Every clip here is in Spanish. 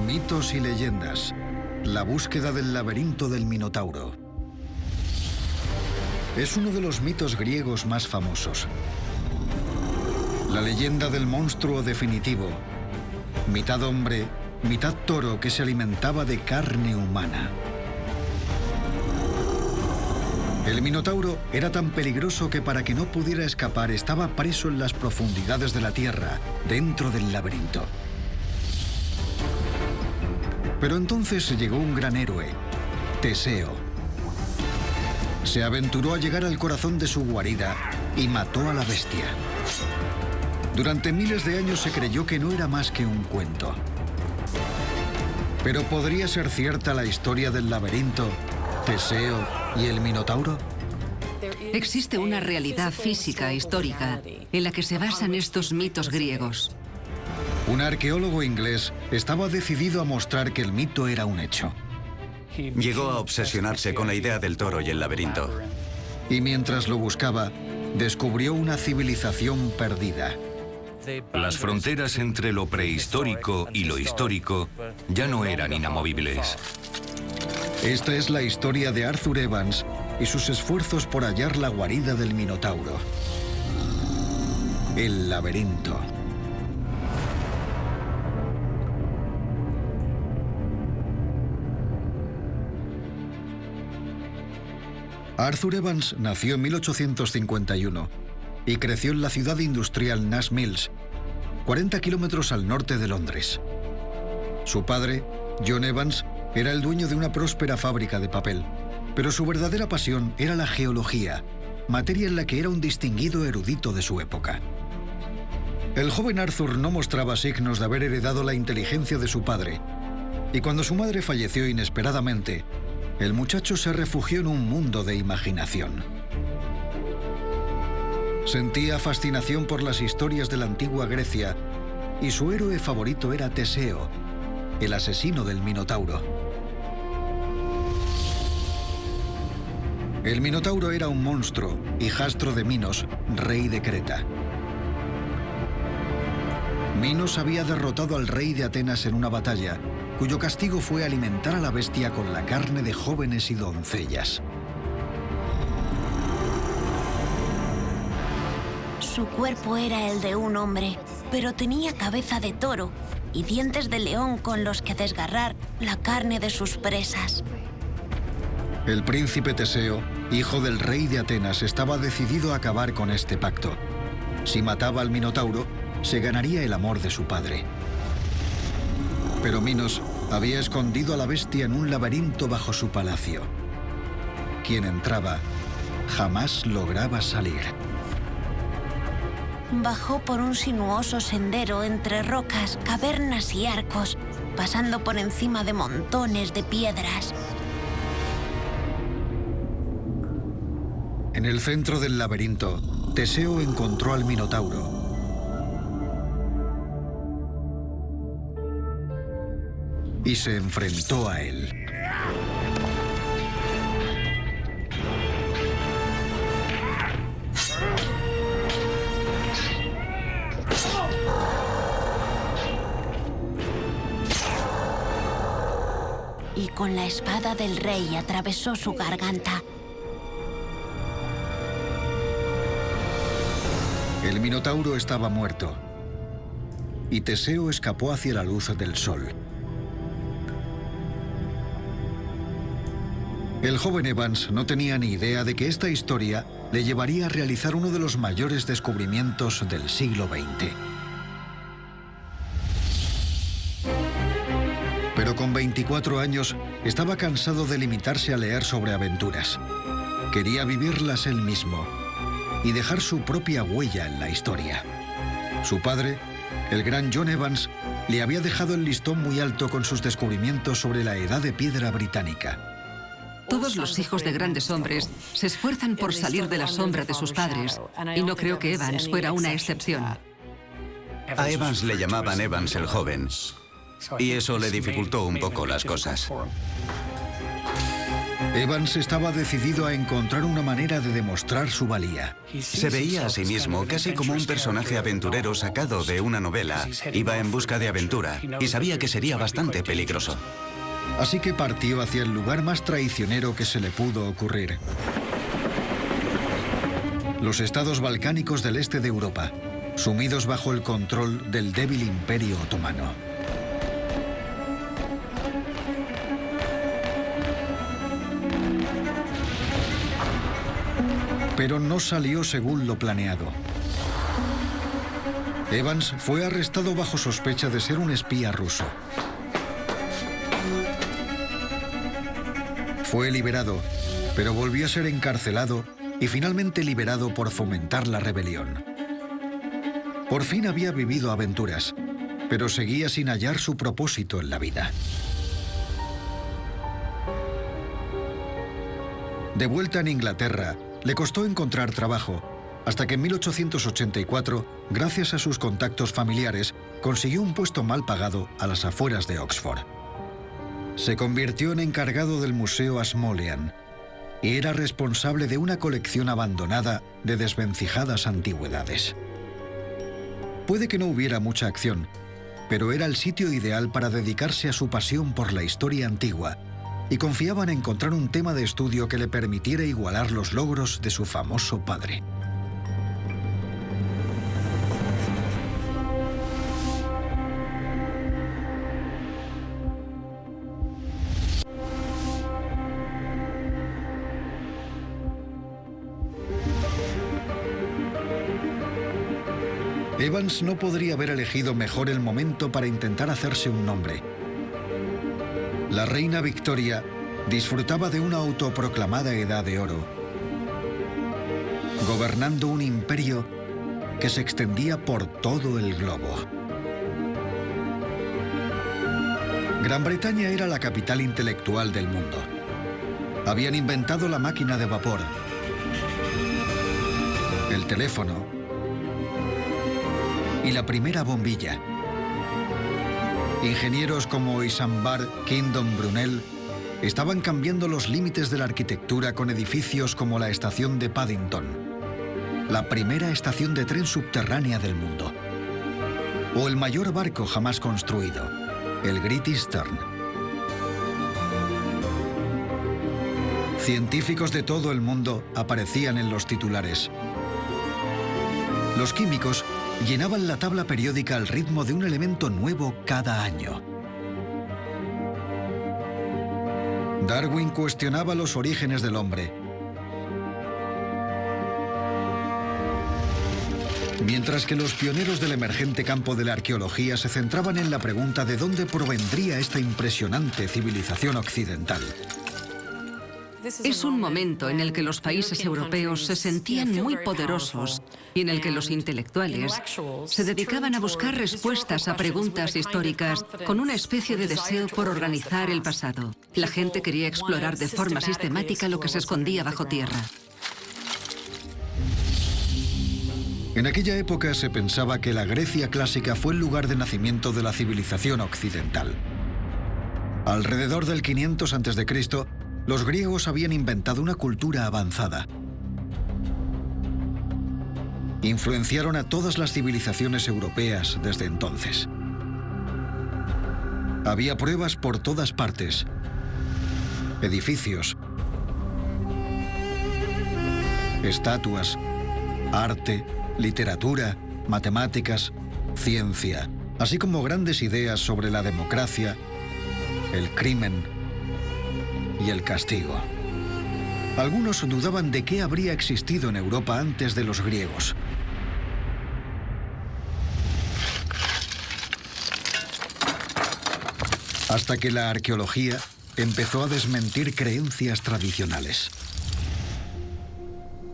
Mitos y leyendas. La búsqueda del laberinto del Minotauro. Es uno de los mitos griegos más famosos. La leyenda del monstruo definitivo. Mitad hombre, mitad toro que se alimentaba de carne humana. El Minotauro era tan peligroso que para que no pudiera escapar estaba preso en las profundidades de la tierra, dentro del laberinto. Pero entonces llegó un gran héroe, Teseo. Se aventuró a llegar al corazón de su guarida y mató a la bestia. Durante miles de años se creyó que no era más que un cuento. Pero ¿podría ser cierta la historia del laberinto, Teseo y el Minotauro? Existe una realidad física histórica en la que se basan estos mitos griegos. Un arqueólogo inglés estaba decidido a mostrar que el mito era un hecho. Llegó a obsesionarse con la idea del toro y el laberinto. Y mientras lo buscaba, descubrió una civilización perdida. Las fronteras entre lo prehistórico y lo histórico ya no eran inamovibles. Esta es la historia de Arthur Evans y sus esfuerzos por hallar la guarida del Minotauro. El laberinto. Arthur Evans nació en 1851 y creció en la ciudad industrial Nash Mills, 40 kilómetros al norte de Londres. Su padre, John Evans, era el dueño de una próspera fábrica de papel, pero su verdadera pasión era la geología, materia en la que era un distinguido erudito de su época. El joven Arthur no mostraba signos de haber heredado la inteligencia de su padre, y cuando su madre falleció inesperadamente, el muchacho se refugió en un mundo de imaginación. Sentía fascinación por las historias de la antigua Grecia y su héroe favorito era Teseo, el asesino del Minotauro. El Minotauro era un monstruo, hijastro de Minos, rey de Creta. Minos había derrotado al rey de Atenas en una batalla, cuyo castigo fue alimentar a la bestia con la carne de jóvenes y doncellas. Su cuerpo era el de un hombre, pero tenía cabeza de toro y dientes de león con los que desgarrar la carne de sus presas. El príncipe Teseo, hijo del rey de Atenas, estaba decidido a acabar con este pacto. Si mataba al Minotauro, se ganaría el amor de su padre. Pero Minos había escondido a la bestia en un laberinto bajo su palacio. Quien entraba jamás lograba salir. Bajó por un sinuoso sendero entre rocas, cavernas y arcos, pasando por encima de montones de piedras. En el centro del laberinto, Teseo encontró al Minotauro. Y se enfrentó a él. Y con la espada del rey atravesó su garganta. El Minotauro estaba muerto. Y Teseo escapó hacia la luz del sol. El joven Evans no tenía ni idea de que esta historia le llevaría a realizar uno de los mayores descubrimientos del siglo XX. Pero con 24 años estaba cansado de limitarse a leer sobre aventuras. Quería vivirlas él mismo y dejar su propia huella en la historia. Su padre, el gran John Evans, le había dejado el listón muy alto con sus descubrimientos sobre la Edad de Piedra británica. Todos los hijos de grandes hombres se esfuerzan por salir de la sombra de sus padres, y no creo que Evans fuera una excepción. A Evans le llamaban Evans el joven, y eso le dificultó un poco las cosas. Evans estaba decidido a encontrar una manera de demostrar su valía. Se veía a sí mismo casi como un personaje aventurero sacado de una novela. Iba en busca de aventura y sabía que sería bastante peligroso. Así que partió hacia el lugar más traicionero que se le pudo ocurrir: los estados balcánicos del este de Europa, sumidos bajo el control del débil Imperio Otomano. Pero no salió según lo planeado. Evans fue arrestado bajo sospecha de ser un espía ruso. Fue liberado, pero volvió a ser encarcelado y finalmente liberado por fomentar la rebelión. Por fin había vivido aventuras, pero seguía sin hallar su propósito en la vida. De vuelta en Inglaterra, le costó encontrar trabajo, hasta que en 1884, gracias a sus contactos familiares, consiguió un puesto mal pagado a las afueras de Oxford. Se convirtió en encargado del Museo Ashmolean y era responsable de una colección abandonada de desvencijadas antigüedades. Puede que no hubiera mucha acción, pero era el sitio ideal para dedicarse a su pasión por la historia antigua, y confiaba en encontrar un tema de estudio que le permitiera igualar los logros de su famoso padre. Evans no podría haber elegido mejor el momento para intentar hacerse un nombre. La reina Victoria disfrutaba de una autoproclamada edad de oro, gobernando un imperio que se extendía por todo el globo. Gran Bretaña era la capital intelectual del mundo. Habían inventado la máquina de vapor, el teléfono y la primera bombilla. Ingenieros como Isambard Kingdom Brunel estaban cambiando los límites de la arquitectura con edificios como la estación de Paddington, la primera estación de tren subterránea del mundo, o el mayor barco jamás construido, el Great Eastern. Científicos de todo el mundo aparecían en los titulares. Los químicos llenaban la tabla periódica al ritmo de un elemento nuevo cada año. Darwin cuestionaba los orígenes del hombre, mientras que los pioneros del emergente campo de la arqueología se centraban en la pregunta de dónde provendría esta impresionante civilización occidental. Es un momento en el que los países europeos se sentían muy poderosos y en el que los intelectuales se dedicaban a buscar respuestas a preguntas históricas con una especie de deseo por organizar el pasado. La gente quería explorar de forma sistemática lo que se escondía bajo tierra. En aquella época se pensaba que la Grecia clásica fue el lugar de nacimiento de la civilización occidental. Alrededor del 500 a.C., los griegos habían inventado una cultura avanzada. Influenciaron a todas las civilizaciones europeas desde entonces. Había pruebas por todas partes. Edificios, estatuas, arte, literatura, matemáticas, ciencia, así como grandes ideas sobre la democracia, el crimen y el castigo. Algunos dudaban de qué habría existido en Europa antes de los griegos. Hasta que la arqueología empezó a desmentir creencias tradicionales.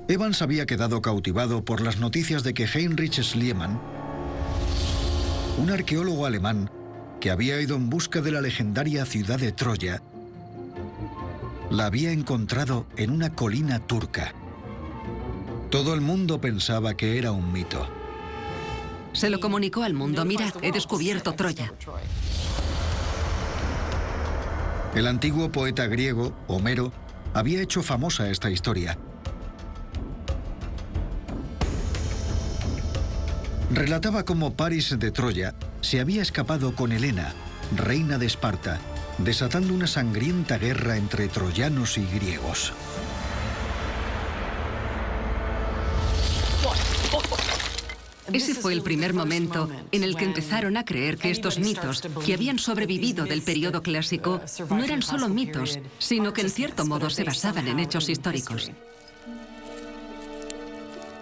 Evans había quedado cautivado por las noticias de que Heinrich Schliemann, un arqueólogo alemán que había ido en busca de la legendaria ciudad de Troya, la había encontrado en una colina turca. Todo el mundo pensaba que era un mito. Se lo comunicó al mundo: mirad, he descubierto Troya. El antiguo poeta griego, Homero, había hecho famosa esta historia. Relataba cómo Paris de Troya se había escapado con Helena, reina de Esparta, desatando una sangrienta guerra entre troyanos y griegos. Ese fue el primer momento en el que empezaron a creer que estos mitos, que habían sobrevivido del periodo clásico, no eran solo mitos, sino que en cierto modo se basaban en hechos históricos.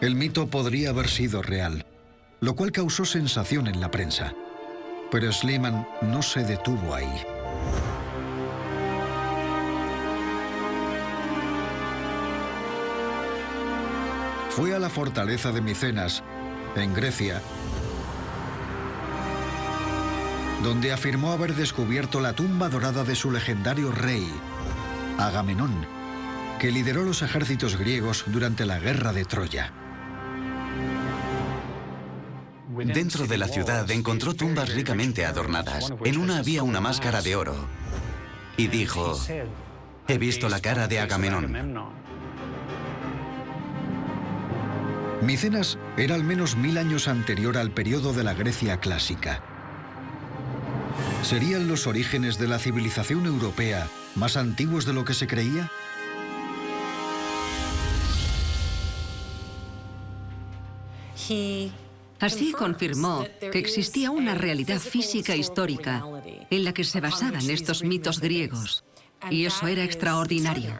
El mito podría haber sido real, lo cual causó sensación en la prensa. Pero Schliemann no se detuvo ahí. Fue a la fortaleza de Micenas, en Grecia, donde afirmó haber descubierto la tumba dorada de su legendario rey, Agamenón, que lideró los ejércitos griegos durante la guerra de Troya. Dentro de la ciudad encontró tumbas ricamente adornadas. En una había una máscara de oro. Y dijo: he visto la cara de Agamenón. Micenas era al menos 1000 años anterior al periodo de la Grecia clásica. ¿Serían los orígenes de la civilización europea más antiguos de lo que se creía? Así confirmó que existía una realidad física histórica en la que se basaban estos mitos griegos, y eso era extraordinario.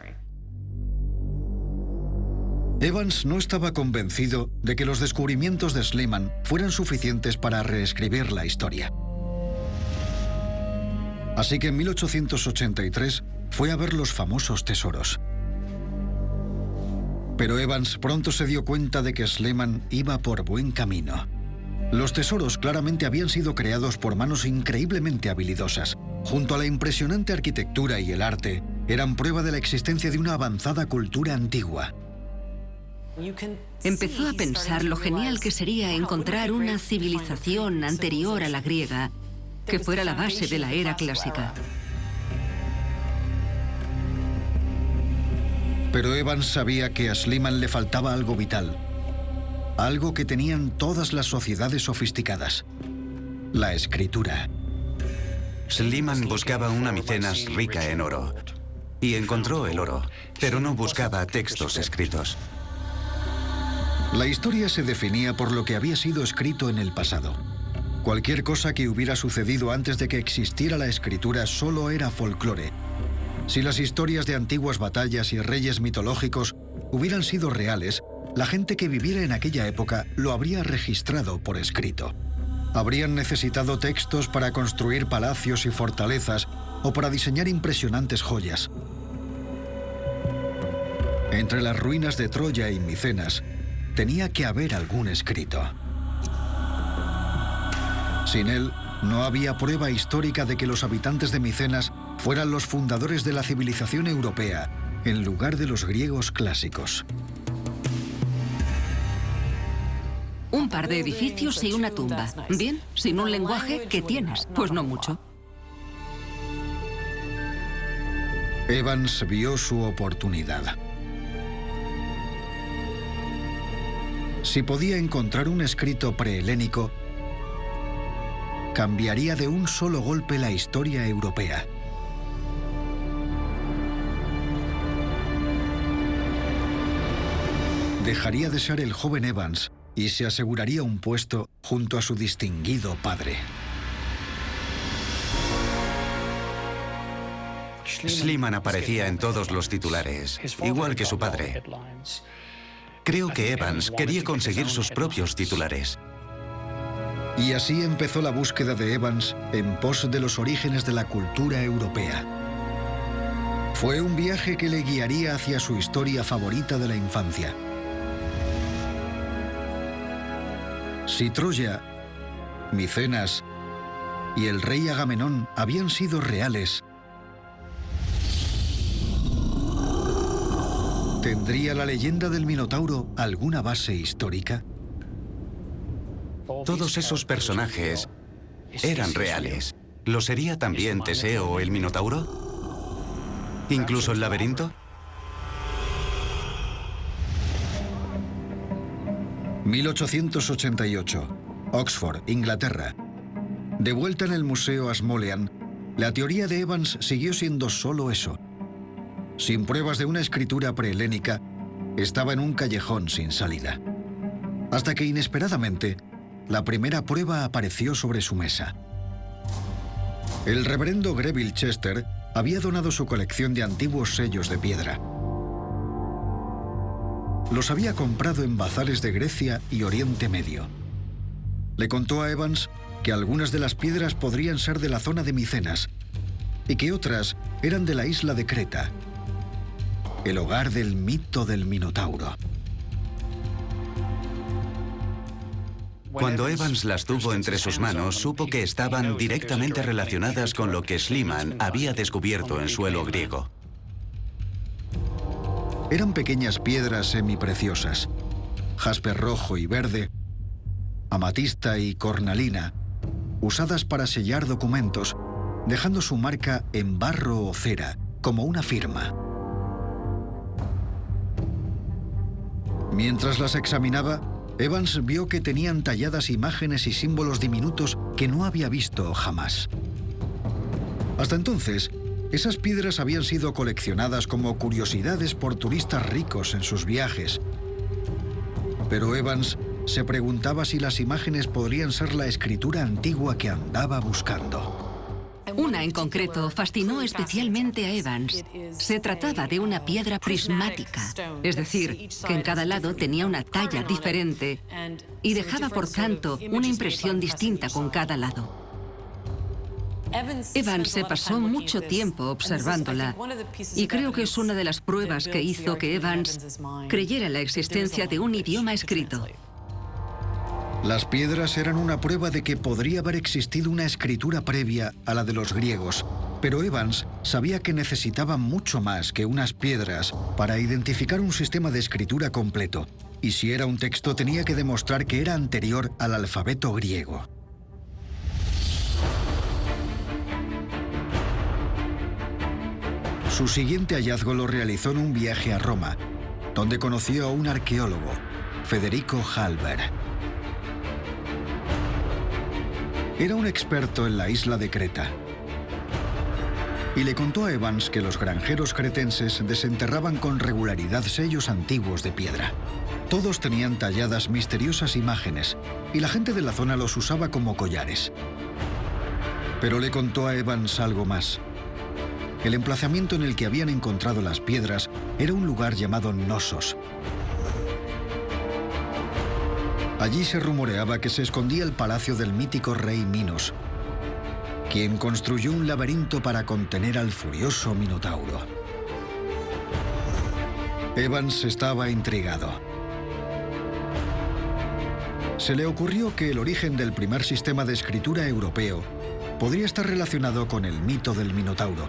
Evans no estaba convencido de que los descubrimientos de Schliemann fueran suficientes para reescribir la historia. Así que en 1883 fue a ver los famosos tesoros. Pero Evans pronto se dio cuenta de que Schliemann iba por buen camino. Los tesoros claramente habían sido creados por manos increíblemente habilidosas. Junto a la impresionante arquitectura y el arte, eran prueba de la existencia de una avanzada cultura antigua. Empezó a pensar lo genial que sería encontrar una civilización anterior a la griega, que fuera la base de la era clásica. Pero Evans sabía que a Schliemann le faltaba algo vital, algo que tenían todas las sociedades sofisticadas: la escritura. Schliemann buscaba una Micenas rica en oro. Y encontró el oro, pero no buscaba textos escritos. La historia se definía por lo que había sido escrito en el pasado. Cualquier cosa que hubiera sucedido antes de que existiera la escritura solo era folclore. Si las historias de antiguas batallas y reyes mitológicos hubieran sido reales, la gente que viviera en aquella época lo habría registrado por escrito. Habrían necesitado textos para construir palacios y fortalezas o para diseñar impresionantes joyas. Entre las ruinas de Troya y Micenas, tenía que haber algún escrito. Sin él, no había prueba histórica de que los habitantes de Micenas fueran los fundadores de la civilización europea, en lugar de los griegos clásicos. Un par de edificios y una tumba. Bien, sin un lenguaje, ¿qué tienes? Pues no mucho. Evans vio su oportunidad. Si podía encontrar un escrito prehelénico, cambiaría de un solo golpe la historia europea. Dejaría de ser el joven Evans y se aseguraría un puesto junto a su distinguido padre. Schliemann aparecía en todos los titulares, igual que su padre. Creo que Evans quería conseguir sus propios titulares. Y así empezó la búsqueda de Evans en pos de los orígenes de la cultura europea. Fue un viaje que le guiaría hacia su historia favorita de la infancia. Si Troya, Micenas y el rey Agamenón habían sido reales, ¿tendría la leyenda del Minotauro alguna base histórica? Todos esos personajes eran reales. ¿Lo sería también Teseo o el Minotauro? ¿Incluso el laberinto? 1888, Oxford, Inglaterra. De vuelta en el Museo Ashmolean, la teoría de Evans siguió siendo solo eso. Sin pruebas de una escritura prehelénica, estaba en un callejón sin salida. Hasta que inesperadamente, la primera prueba apareció sobre su mesa. El reverendo Greville Chester había donado su colección de antiguos sellos de piedra. Los había comprado en bazares de Grecia y Oriente Medio. Le contó a Evans que algunas de las piedras podrían ser de la zona de Micenas y que otras eran de la isla de Creta, el hogar del mito del Minotauro. Cuando Evans las tuvo entre sus manos, supo que estaban directamente relacionadas con lo que Schliemann había descubierto en suelo griego. Eran pequeñas piedras semipreciosas, jaspe rojo y verde, amatista y cornalina, usadas para sellar documentos, dejando su marca en barro o cera, como una firma. Mientras las examinaba, Evans vio que tenían talladas imágenes y símbolos diminutos que no había visto jamás. Hasta entonces, esas piedras habían sido coleccionadas como curiosidades por turistas ricos en sus viajes. Pero Evans se preguntaba si las imágenes podrían ser la escritura antigua que andaba buscando. Una en concreto fascinó especialmente a Evans. Se trataba de una piedra prismática, es decir, que en cada lado tenía una talla diferente y dejaba, por tanto, una impresión distinta con cada lado. Evans se pasó mucho tiempo observándola y creo que es una de las pruebas que hizo que Evans creyera en la existencia de un idioma escrito. Las piedras eran una prueba de que podría haber existido una escritura previa a la de los griegos, pero Evans sabía que necesitaba mucho más que unas piedras para identificar un sistema de escritura completo, y si era un texto tenía que demostrar que era anterior al alfabeto griego. Su siguiente hallazgo lo realizó en un viaje a Roma, donde conoció a un arqueólogo, Federico Halber. Era un experto en la isla de Creta. Y le contó a Evans que los granjeros cretenses desenterraban con regularidad sellos antiguos de piedra. Todos tenían talladas misteriosas imágenes, y la gente de la zona los usaba como collares. Pero le contó a Evans algo más. El emplazamiento en el que habían encontrado las piedras era un lugar llamado Knossos. Allí se rumoreaba que se escondía el palacio del mítico rey Minos, quien construyó un laberinto para contener al furioso Minotauro. Evans estaba intrigado. Se le ocurrió que el origen del primer sistema de escritura europeo podría estar relacionado con el mito del Minotauro.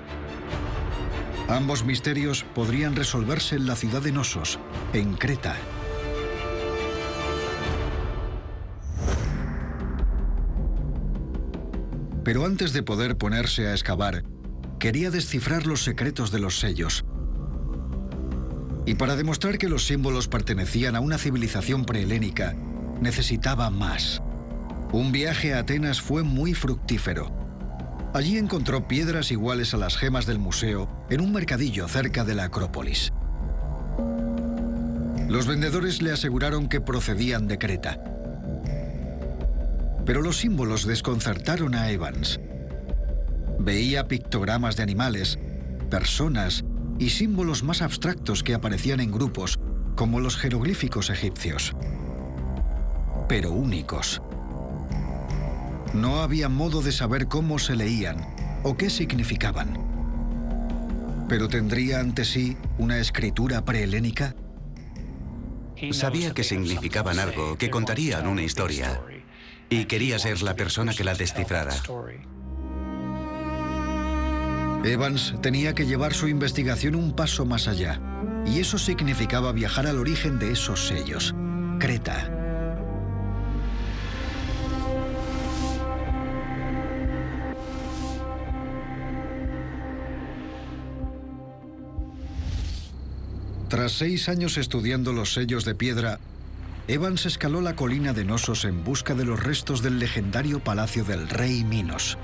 Ambos misterios podrían resolverse en la ciudad de Knossos, en Creta. Pero antes de poder ponerse a excavar, quería descifrar los secretos de los sellos. Y para demostrar que los símbolos pertenecían a una civilización prehelénica, necesitaba más. Un viaje a Atenas fue muy fructífero. Allí encontró piedras iguales a las gemas del museo en un mercadillo cerca de la Acrópolis. Los vendedores le aseguraron que procedían de Creta. Pero los símbolos desconcertaron a Evans. Veía pictogramas de animales, personas y símbolos más abstractos que aparecían en grupos, como los jeroglíficos egipcios. Pero únicos. No había modo de saber cómo se leían o qué significaban. ¿Pero tendría ante sí una escritura prehelénica? Sabía que significaban algo, que contarían una historia. Y quería ser la persona que la descifrara. Evans tenía que llevar su investigación un paso más allá, y eso significaba viajar al origen de esos sellos, Creta. Tras 6 años estudiando los sellos de piedra, Evans escaló la colina de Knossos en busca de los restos del legendario palacio del rey Minos,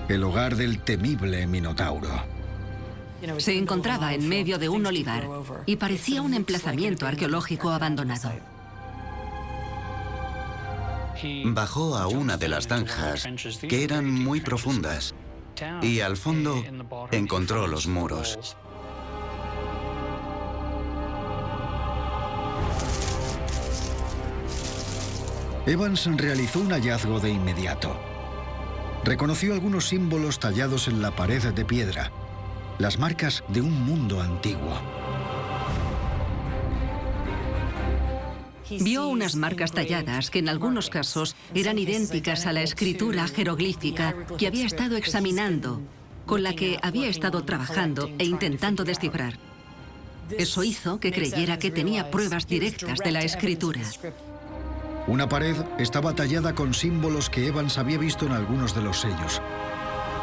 el hogar del temible Minotauro. Se encontraba en medio de un olivar y parecía un emplazamiento arqueológico abandonado. Bajó a una de las zanjas, que eran muy profundas, y al fondo encontró los muros. Evans realizó un hallazgo de inmediato. Reconoció algunos símbolos tallados en la pared de piedra, las marcas de un mundo antiguo. Vio unas marcas talladas que en algunos casos eran idénticas a la escritura jeroglífica que había estado examinando, con la que había estado trabajando e intentando descifrar. Eso hizo que creyera que tenía pruebas directas de la escritura. Una pared estaba tallada con símbolos que Evans había visto en algunos de los sellos.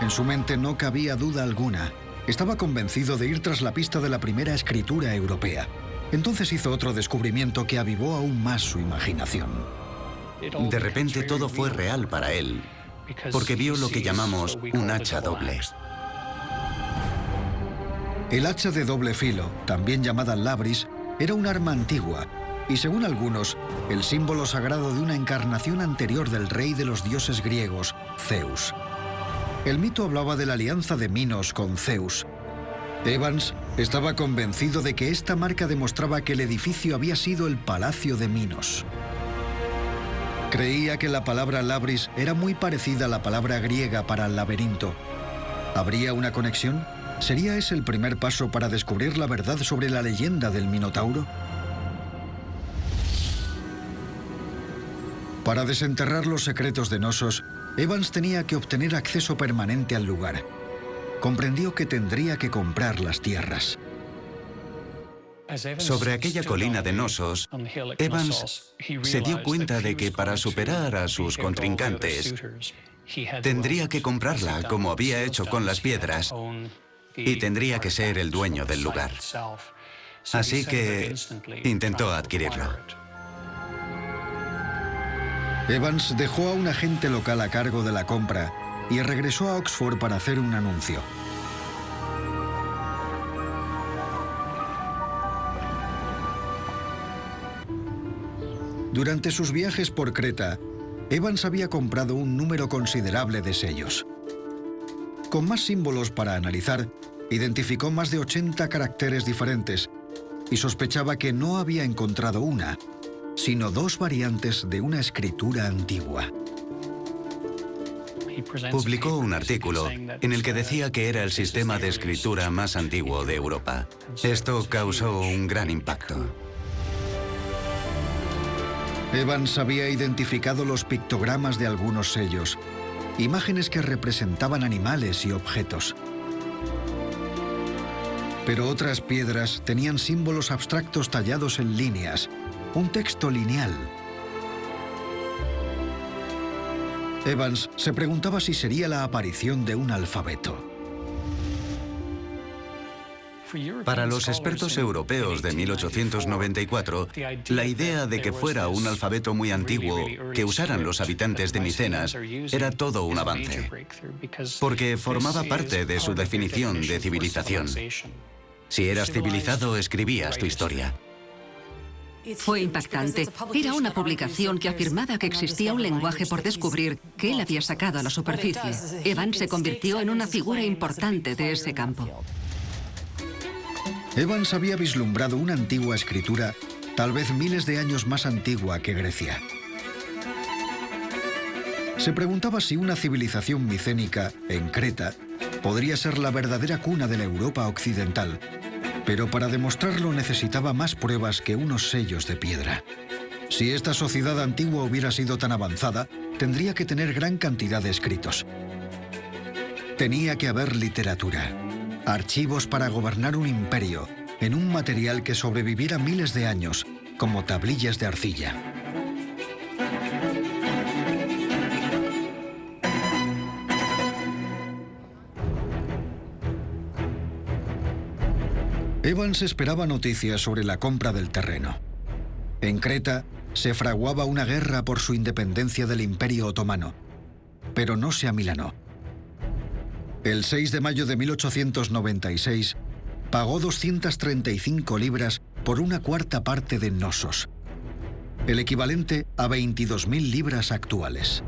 En su mente no cabía duda alguna. Estaba convencido de ir tras la pista de la primera escritura europea. Entonces hizo otro descubrimiento que avivó aún más su imaginación. De repente todo fue real para él, porque vio lo que llamamos un hacha doble. El hacha de doble filo, también llamada labris, era un arma antigua y, según algunos, el símbolo sagrado de una encarnación anterior del rey de los dioses griegos, Zeus. El mito hablaba de la alianza de Minos con Zeus. Evans estaba convencido de que esta marca demostraba que el edificio había sido el palacio de Minos. Creía que la palabra labris era muy parecida a la palabra griega para laberinto. ¿Habría una conexión? ¿Sería ese el primer paso para descubrir la verdad sobre la leyenda del Minotauro? Para desenterrar los secretos de Knossos, Evans tenía que obtener acceso permanente al lugar. Comprendió que tendría que comprar las tierras. Sobre aquella colina de Knossos, Evans se dio cuenta de que para superar a sus contrincantes, tendría que comprarla como había hecho con las piedras y tendría que ser el dueño del lugar. Así que intentó adquirirlo. Evans dejó a un agente local a cargo de la compra y regresó a Oxford para hacer un anuncio. Durante sus viajes por Creta, Evans había comprado un número considerable de sellos. Con más símbolos para analizar, identificó más de 80 caracteres diferentes y sospechaba que no había encontrado una, sino dos variantes de una escritura antigua. Publicó un artículo en el que decía que era el sistema de escritura más antiguo de Europa. Esto causó un gran impacto. Evans había identificado los pictogramas de algunos sellos, imágenes que representaban animales y objetos. Pero otras piedras tenían símbolos abstractos tallados en líneas, un texto lineal. Evans se preguntaba si sería la aparición de un alfabeto. Para los expertos europeos de 1894, la idea de que fuera un alfabeto muy antiguo que usaran los habitantes de Micenas era todo un avance, porque formaba parte de su definición de civilización. Si eras civilizado, escribías tu historia. Fue impactante. Era una publicación que afirmaba que existía un lenguaje por descubrir que él había sacado a la superficie. Evans se convirtió en una figura importante de ese campo. Evans había vislumbrado una antigua escritura, tal vez miles de años más antigua que Grecia. Se preguntaba si una civilización micénica, en Creta, podría ser la verdadera cuna de la Europa occidental, pero para demostrarlo necesitaba más pruebas que unos sellos de piedra. Si esta sociedad antigua hubiera sido tan avanzada, tendría que tener gran cantidad de escritos. Tenía que haber literatura, archivos para gobernar un imperio, en un material que sobreviviera miles de años, como tablillas de arcilla. Evans esperaba noticias sobre la compra del terreno. En Creta se fraguaba una guerra por su independencia del Imperio Otomano, pero no se amilanó. El 6 de mayo de 1896 pagó 235 libras por una cuarta parte de Knossos, el equivalente a 22.000 libras actuales.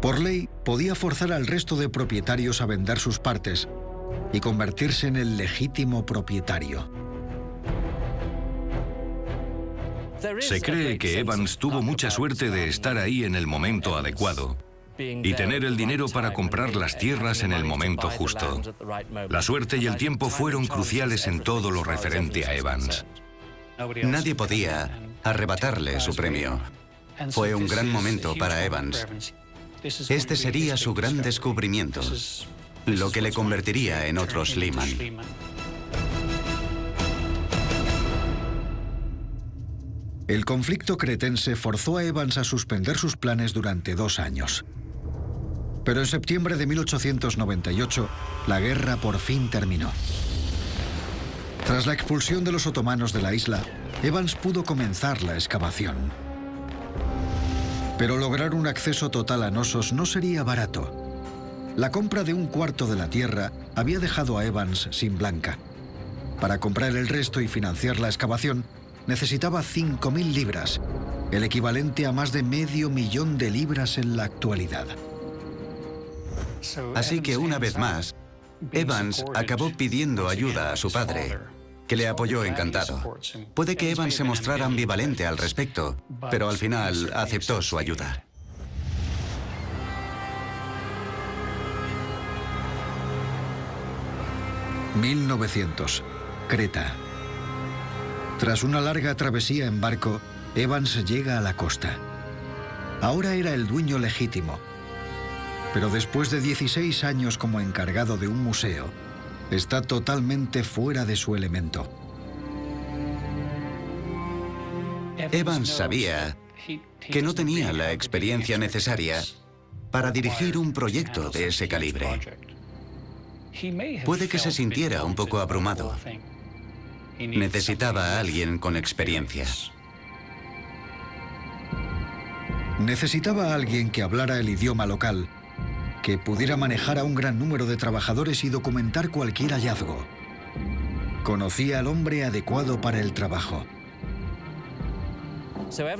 Por ley, podía forzar al resto de propietarios a vender sus partes y convertirse en el legítimo propietario. Se cree que Evans tuvo mucha suerte de estar ahí en el momento adecuado y tener el dinero para comprar las tierras en el momento justo. La suerte y el tiempo fueron cruciales en todo lo referente a Evans. Nadie podía arrebatarle su premio. Fue un gran momento para Evans. Este sería su gran descubrimiento, lo que le convertiría en otro Schliemann. El conflicto cretense forzó a Evans a suspender sus planes durante 2 años. Pero en septiembre de 1898, la guerra por fin terminó. Tras la expulsión de los otomanos de la isla, Evans pudo comenzar la excavación. Pero lograr un acceso total a Knossos no sería barato. La compra de 1/4 de la tierra había dejado a Evans sin blanca. Para comprar el resto y financiar la excavación, necesitaba 5.000 libras, el equivalente a más de $500.000 de libras en la actualidad. Así que una vez más, Evans acabó pidiendo ayuda a su padre, que le apoyó encantado. Puede que Evans se mostrara ambivalente al respecto, pero al final aceptó su ayuda. ...1900, Creta. Tras una larga travesía en barco, Evans llega a la costa. Ahora era el dueño legítimo. Pero después de 16 años como encargado de un museo, está totalmente fuera de su elemento. Evans sabía que no tenía la experiencia necesaria para dirigir un proyecto de ese calibre. Puede que se sintiera un poco abrumado. Necesitaba a alguien con experiencia. Necesitaba a alguien que hablara el idioma local, que pudiera manejar a un gran número de trabajadores y documentar cualquier hallazgo. Conocía al hombre adecuado para el trabajo.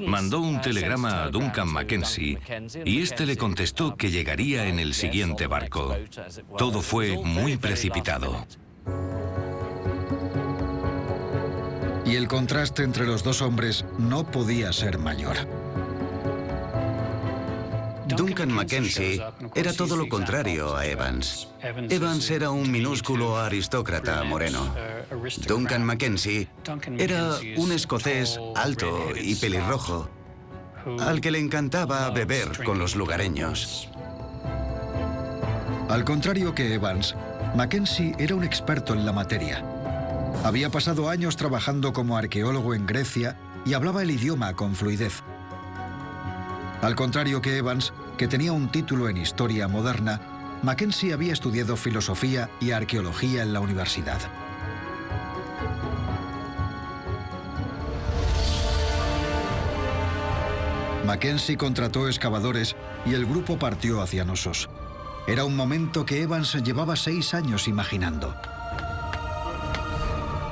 Mandó un telegrama a Duncan Mackenzie y este le contestó que llegaría en el siguiente barco. Todo fue muy precipitado. Y el contraste entre los dos hombres no podía ser mayor. Duncan Mackenzie era todo lo contrario a Evans. Evans era un minúsculo aristócrata moreno. Duncan Mackenzie era un escocés alto y pelirrojo, al que le encantaba beber con los lugareños. Al contrario que Evans, Mackenzie era un experto en la materia. Había pasado años trabajando como arqueólogo en Grecia y hablaba el idioma con fluidez. Al contrario que Evans, que tenía un título en historia moderna, Mackenzie había estudiado filosofía y arqueología en la universidad. Mackenzie contrató excavadores y el grupo partió hacia Knossos. Era un momento que Evans llevaba 6 años imaginando.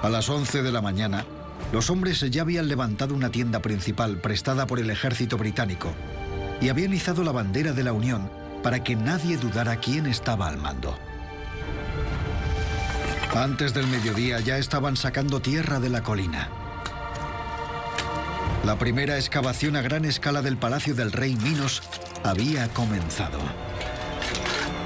A las 11 de la mañana, los hombres ya habían levantado una tienda principal prestada por el ejército británico y habían izado la bandera de la Unión para que nadie dudara quién estaba al mando. Antes del mediodía ya estaban sacando tierra de la colina. La primera excavación a gran escala del Palacio del Rey Minos había comenzado.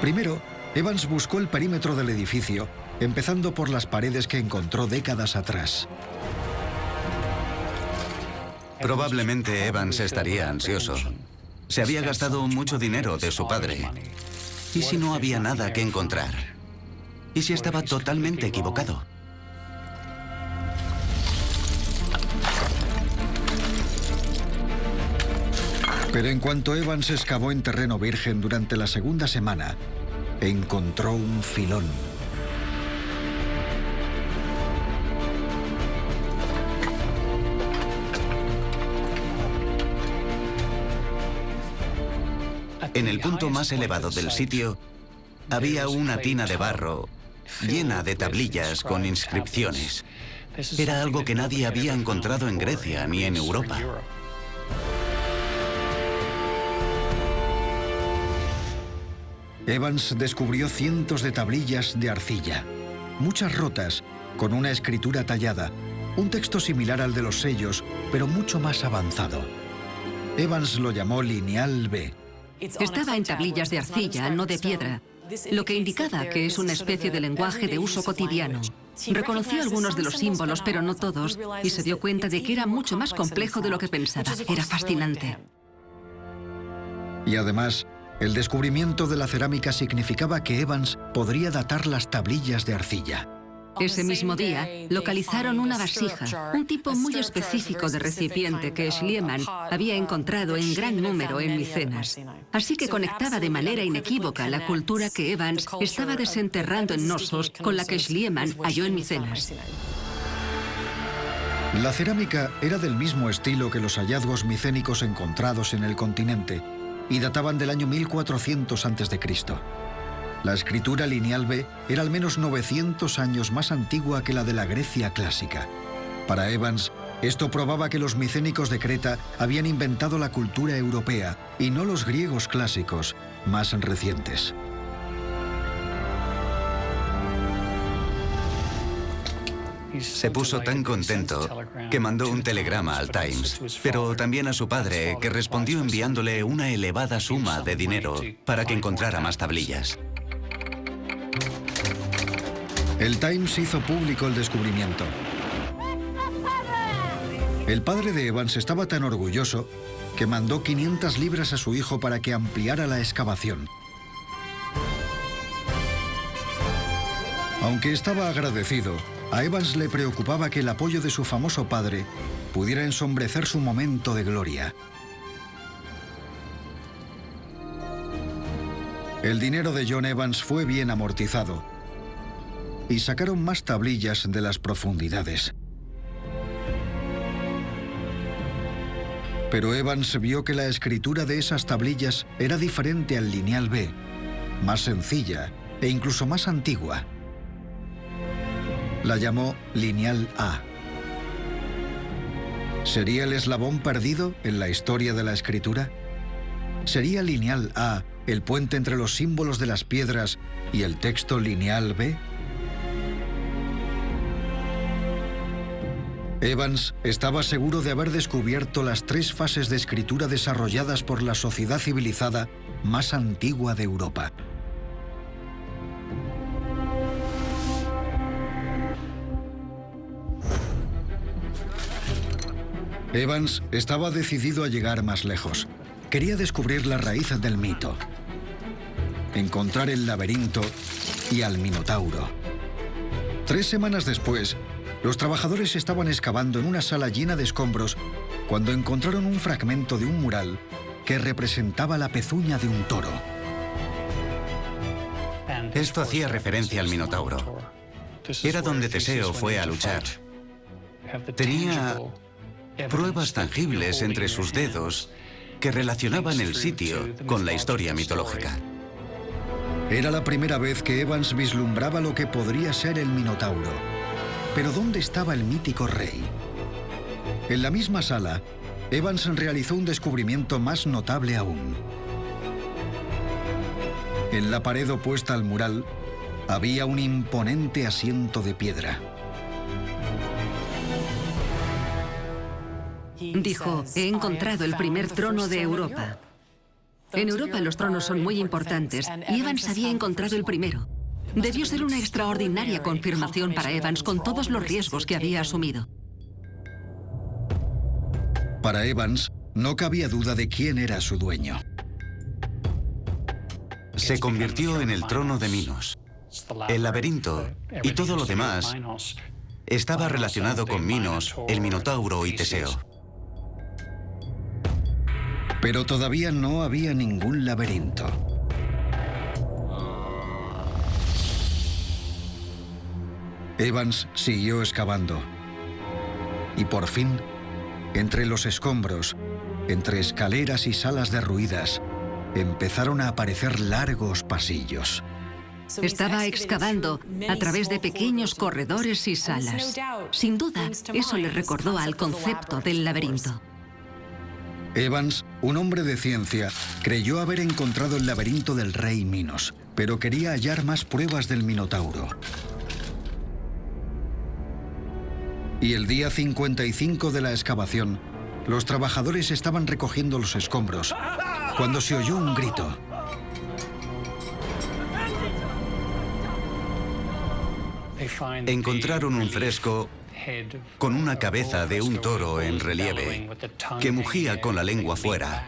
Primero, Evans buscó el perímetro del edificio, empezando por las paredes que encontró décadas atrás. Probablemente Evans estaría ansioso. Se había gastado mucho dinero de su padre. ¿Y si no había nada que encontrar? ¿Y si estaba totalmente equivocado? Pero en cuanto Evans excavó en terreno virgen durante la segunda semana, encontró un filón. En el punto más elevado del sitio había una tina de barro llena de tablillas con inscripciones. Era algo que nadie había encontrado en Grecia ni en Europa. Evans descubrió cientos de tablillas de arcilla, muchas rotas, con una escritura tallada, un texto similar al de los sellos, pero mucho más avanzado. Evans lo llamó Lineal B. Estaba en tablillas de arcilla, no de piedra, lo que indicaba que es una especie de lenguaje de uso cotidiano. Reconoció algunos de los símbolos, pero no todos, y se dio cuenta de que era mucho más complejo de lo que pensaba. Era fascinante. Y además, el descubrimiento de la cerámica significaba que Evans podría datar las tablillas de arcilla. Ese mismo día, localizaron una vasija, un tipo muy específico de recipiente que Schliemann había encontrado en gran número en Micenas. Así que conectaba de manera inequívoca la cultura que Evans estaba desenterrando en Knossos con la que Schliemann halló en Micenas. La cerámica era del mismo estilo que los hallazgos micénicos encontrados en el continente y databan del año 1400 a.C. La escritura lineal B era al menos 900 años más antigua que la de la Grecia clásica. Para Evans, esto probaba que los micénicos de Creta habían inventado la cultura europea y no los griegos clásicos, más recientes. Se puso tan contento que mandó un telegrama al Times, pero también a su padre, que respondió enviándole una elevada suma de dinero para que encontrara más tablillas. El Times hizo público el descubrimiento. El padre de Evans estaba tan orgulloso que mandó 500 libras a su hijo para que ampliara la excavación. Aunque estaba agradecido, a Evans le preocupaba que el apoyo de su famoso padre pudiera ensombrecer su momento de gloria. El dinero de John Evans fue bien amortizado y sacaron más tablillas de las profundidades. Pero Evans vio que la escritura de esas tablillas era diferente al lineal B, más sencilla e incluso más antigua. La llamó lineal A. ¿Sería el eslabón perdido en la historia de la escritura? ¿Sería lineal A el puente entre los símbolos de las piedras y el texto lineal B? Evans estaba seguro de haber descubierto las 3 fases de escritura desarrolladas por la sociedad civilizada más antigua de Europa. Evans estaba decidido a llegar más lejos. Quería descubrir la raíz del mito, encontrar el laberinto y al Minotauro. 3 semanas después, los trabajadores estaban excavando en una sala llena de escombros cuando encontraron un fragmento de un mural que representaba la pezuña de un toro. Esto hacía referencia al Minotauro. Era donde Teseo fue a luchar. Tenía pruebas tangibles entre sus dedos que relacionaban el sitio con la historia mitológica. Era la primera vez que Evans vislumbraba lo que podría ser el Minotauro. Pero ¿dónde estaba el mítico rey? En la misma sala, Evans realizó un descubrimiento más notable aún. En la pared opuesta al mural había un imponente asiento de piedra. Dijo, he encontrado el primer trono de Europa. En Europa los tronos son muy importantes y Evans había encontrado el primero. Debió ser una extraordinaria confirmación para Evans con todos los riesgos que había asumido. Para Evans, no cabía duda de quién era su dueño. Se convirtió en el trono de Minos. El laberinto y todo lo demás estaba relacionado con Minos, el Minotauro y Teseo. Pero todavía no había ningún laberinto. Evans siguió excavando. Y por fin, entre los escombros, entre escaleras y salas derruidas, empezaron a aparecer largos pasillos. Estaba excavando a través de pequeños corredores y salas. Sin duda, eso le recordó al concepto del laberinto. Evans, un hombre de ciencia, creyó haber encontrado el laberinto del rey Minos, pero quería hallar más pruebas del Minotauro. Y el día 55 de la excavación, los trabajadores estaban recogiendo los escombros, cuando se oyó un grito. Encontraron un fresco con una cabeza de un toro en relieve, que mugía con la lengua fuera.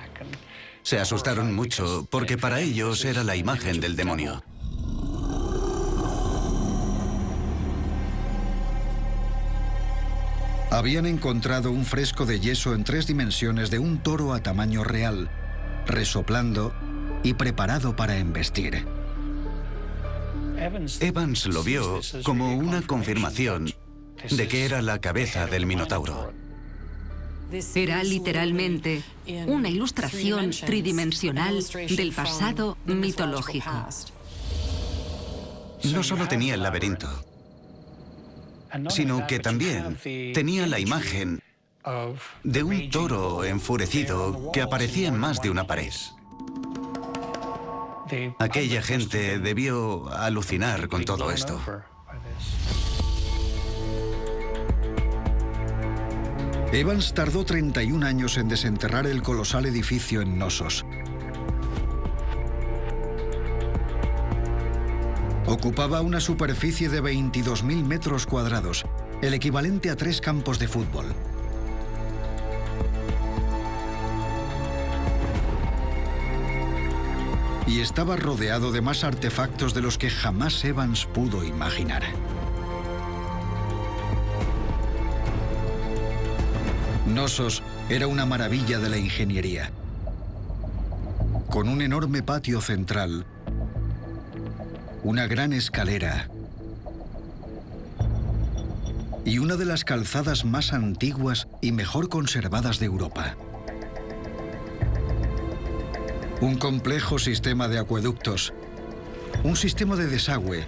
Se asustaron mucho porque para ellos era la imagen del demonio. Habían encontrado un fresco de yeso en 3 dimensiones de un toro a tamaño real, resoplando y preparado para embestir. Evans lo vio como una confirmación de que era la cabeza del Minotauro. Era literalmente una ilustración tridimensional del pasado mitológico. No solo tenía el laberinto, sino que también tenía la imagen de un toro enfurecido que aparecía en más de una pared. Aquella gente debió alucinar con todo esto. Evans tardó 31 años en desenterrar el colosal edificio en Knossos. Ocupaba una superficie de 22.000 metros cuadrados, el equivalente a 3 campos de fútbol. Y estaba rodeado de más artefactos de los que jamás Evans pudo imaginar. Knossos era una maravilla de la ingeniería. Con un enorme patio central, una gran escalera y una de las calzadas más antiguas y mejor conservadas de Europa. Un complejo sistema de acueductos, un sistema de desagüe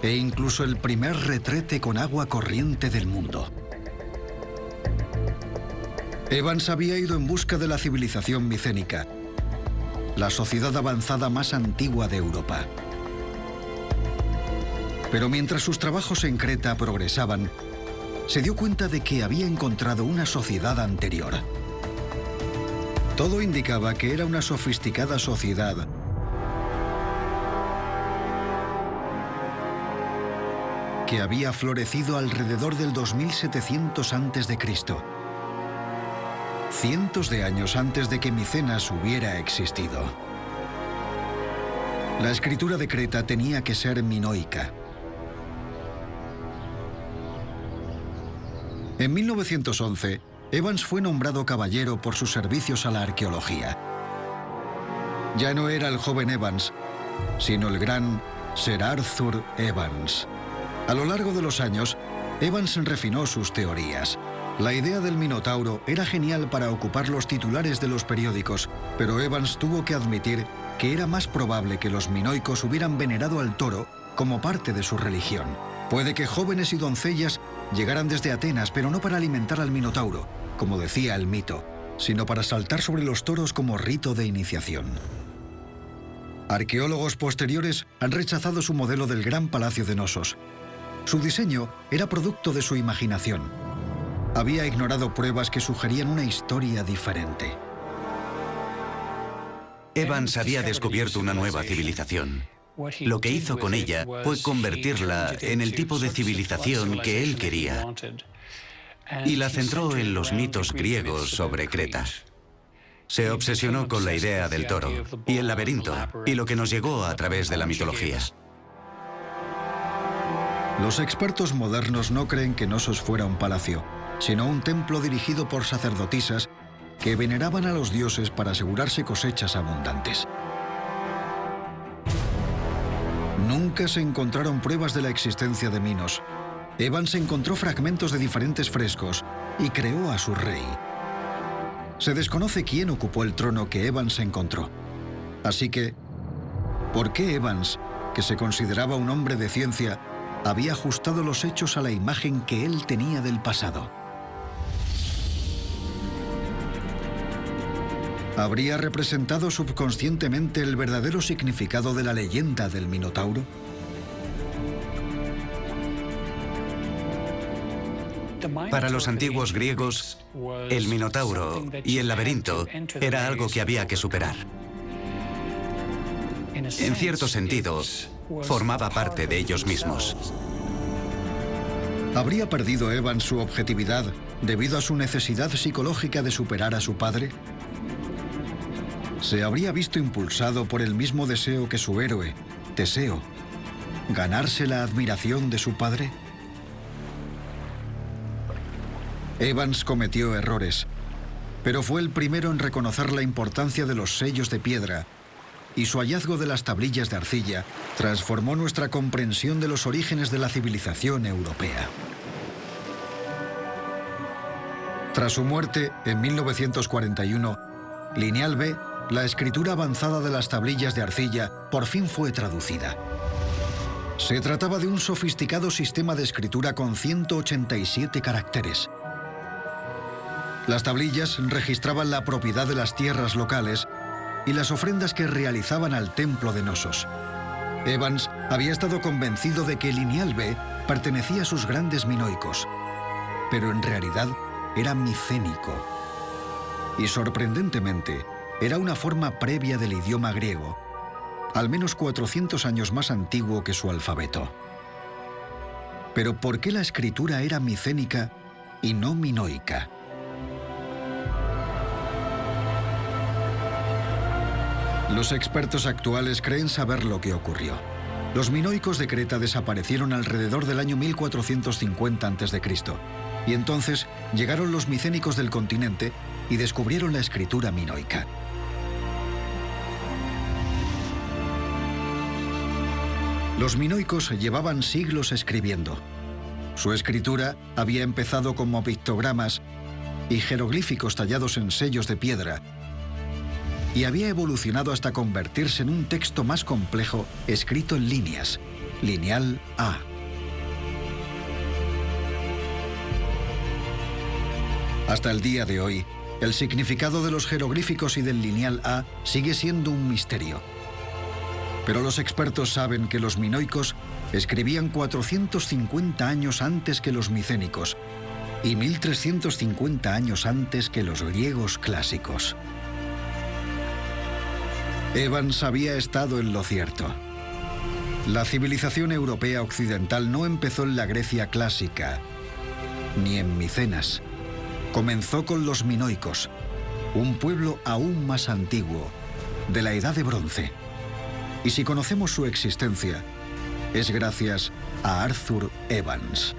e incluso el primer retrete con agua corriente del mundo. Evans había ido en busca de la civilización micénica, la sociedad avanzada más antigua de Europa. Pero mientras sus trabajos en Creta progresaban, se dio cuenta de que había encontrado una sociedad anterior. Todo indicaba que era una sofisticada sociedad que había florecido alrededor del 2700 a.C., cientos de años antes de que Micenas hubiera existido. La escritura de Creta tenía que ser minoica. En 1911, Evans fue nombrado caballero por sus servicios a la arqueología. Ya no era el joven Evans, sino el gran Sir Arthur Evans. A lo largo de los años, Evans refinó sus teorías. La idea del Minotauro era genial para ocupar los titulares de los periódicos, pero Evans tuvo que admitir que era más probable que los minoicos hubieran venerado al toro como parte de su religión. Puede que jóvenes y doncellas llegaran desde Atenas, pero no para alimentar al Minotauro, como decía el mito, sino para saltar sobre los toros como rito de iniciación. Arqueólogos posteriores han rechazado su modelo del gran palacio de Knossos. Su diseño era producto de su imaginación. Había ignorado pruebas que sugerían una historia diferente. Evans había descubierto una nueva civilización. Lo que hizo con ella fue convertirla en el tipo de civilización que él quería, y la centró en los mitos griegos sobre Creta. Se obsesionó con la idea del toro y el laberinto, y lo que nos llegó a través de la mitología. Los expertos modernos no creen que Knossos fuera un palacio, sino un templo dirigido por sacerdotisas que veneraban a los dioses para asegurarse cosechas abundantes. Nunca se encontraron pruebas de la existencia de Minos. Evans encontró fragmentos de diferentes frescos y creó a su rey. Se desconoce quién ocupó el trono que Evans encontró. Así que, ¿por qué Evans, que se consideraba un hombre de ciencia, había ajustado los hechos a la imagen que él tenía del pasado? ¿Habría representado subconscientemente el verdadero significado de la leyenda del Minotauro? Para los antiguos griegos, el Minotauro y el laberinto era algo que había que superar. En cierto sentido, formaba parte de ellos mismos. ¿Habría perdido Evans su objetividad debido a su necesidad psicológica de superar a su padre? ¿Se habría visto impulsado por el mismo deseo que su héroe, Teseo, ganarse la admiración de su padre? Evans cometió errores, pero fue el primero en reconocer la importancia de los sellos de piedra, y su hallazgo de las tablillas de arcilla transformó nuestra comprensión de los orígenes de la civilización europea. Tras su muerte, en 1941, Lineal B, la escritura avanzada de las tablillas de arcilla, por fin fue traducida. Se trataba de un sofisticado sistema de escritura con 187 caracteres. Las tablillas registraban la propiedad de las tierras locales y las ofrendas que realizaban al templo de Nosos. Evans había estado convencido de que Lineal B pertenecía a sus grandes minoicos, pero en realidad era micénico. Y sorprendentemente, era una forma previa del idioma griego, al menos 400 años más antiguo que su alfabeto. Pero ¿por qué la escritura era micénica y no minoica? Los expertos actuales creen saber lo que ocurrió. Los minoicos de Creta desaparecieron alrededor del año 1450 a.C. y entonces llegaron los micénicos del continente y descubrieron la escritura minoica. Los minoicos llevaban siglos escribiendo. Su escritura había empezado como pictogramas y jeroglíficos tallados en sellos de piedra, y había evolucionado hasta convertirse en un texto más complejo escrito en líneas, Lineal A. Hasta el día de hoy, el significado de los jeroglíficos y del Lineal A sigue siendo un misterio. Pero los expertos saben que los minoicos escribían 450 años antes que los micénicos y 1350 años antes que los griegos clásicos. Evans había estado en lo cierto. La civilización europea occidental no empezó en la Grecia clásica, ni en Micenas. Comenzó con los minoicos, un pueblo aún más antiguo, de la Edad de Bronce. Y si conocemos su existencia, es gracias a Arthur Evans.